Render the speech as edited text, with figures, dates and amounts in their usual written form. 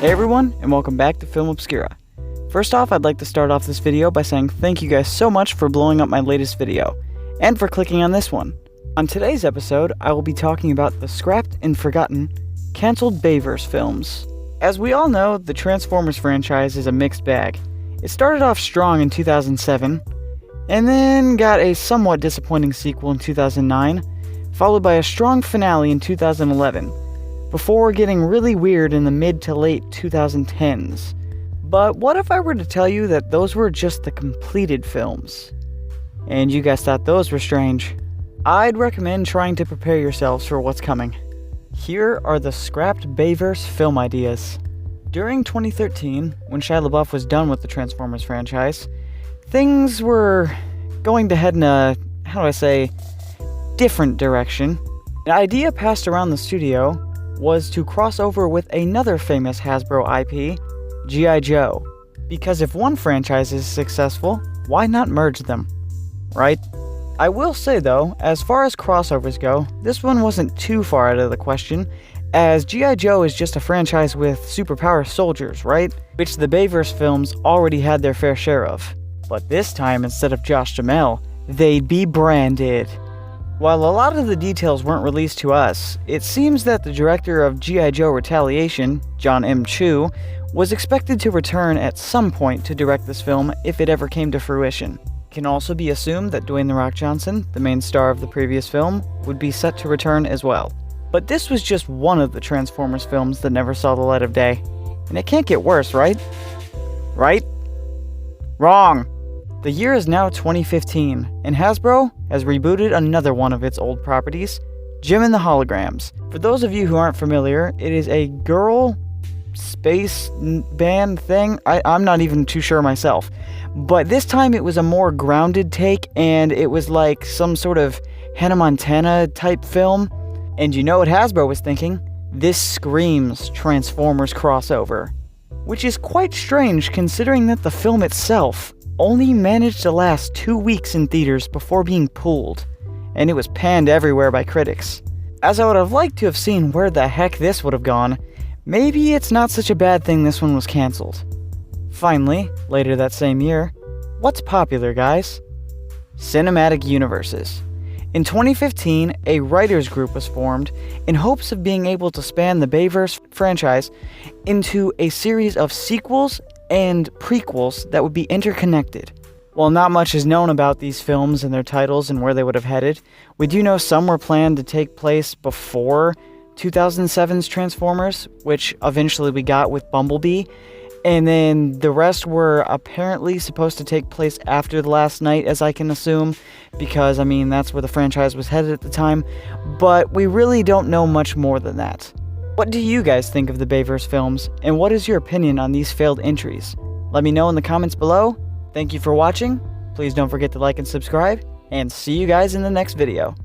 Hey everyone, and welcome back to Film Obscura. First off, I'd like to start off this video by saying thank you guys so much for blowing up my latest video, and for clicking on this one. On today's episode, I will be talking about the scrapped and forgotten, cancelled Bayverse films. As we all know, the Transformers franchise is a mixed bag. It started off strong in 2007, and then got a somewhat disappointing sequel in 2009, followed by a strong finale in 2011, before getting really weird in the mid to late 2010s. But what if I were to tell you that those were just the completed films? And you guys thought those were strange? I'd recommend trying to prepare yourselves for what's coming. Here are the scrapped Bayverse film ideas. During 2013, when Shia LaBeouf was done with the Transformers franchise, things were going to head in a, different direction. An idea passed around the studio was to cross over with another famous Hasbro IP, G.I. Joe. Because if one franchise is successful, why not merge them, right? I will say though, as far as crossovers go, this one wasn't too far out of the question, as G.I. Joe is just a franchise with superpower soldiers, right? Which the Bayverse films already had their fair share of. But this time, instead of Josh Duhamel, they'd be branded. While a lot of the details weren't released to us, it seems that the director of G.I. Joe Retaliation, John M. Chu, was expected to return at some point to direct this film if it ever came to fruition. It can also be assumed that Dwayne "The Rock" Johnson, the main star of the previous film, would be set to return as well. But this was just one of the Transformers films that never saw the light of day. And it can't get worse, right? Right? Wrong! The year is now 2015, and Hasbro has rebooted another one of its old properties, Jim and the Holograms. For those of you who aren't familiar, it is a girl space band thing. I'm not even too sure myself. But this time it was a more grounded take, and it was like some sort of Hannah Montana type film. And you know what Hasbro was thinking? This screams Transformers crossover. Which is quite strange considering that the film itself only managed to last 2 weeks in theaters before being pulled, and it was panned everywhere by critics. As I would have liked to have seen where the heck this would have gone, maybe it's not such a bad thing this one was cancelled. Finally, later that same year, what's popular, guys? Cinematic universes. In 2015, a writers group was formed in hopes of being able to span the Bayverse franchise into a series of sequels and prequels that would be interconnected. While not much is known about these films and their titles and where they would have headed, we do know some were planned to take place before 2007's Transformers, which eventually we got with Bumblebee, and then the rest were apparently supposed to take place after The Last Night, as I can assume, because, that's where the franchise was headed at the time, but we really don't know much more than that. What do you guys think of the Bayverse films, and what is your opinion on these failed entries? Let me know in the comments below. Thank you for watching, please don't forget to like and subscribe, and see you guys in the next video.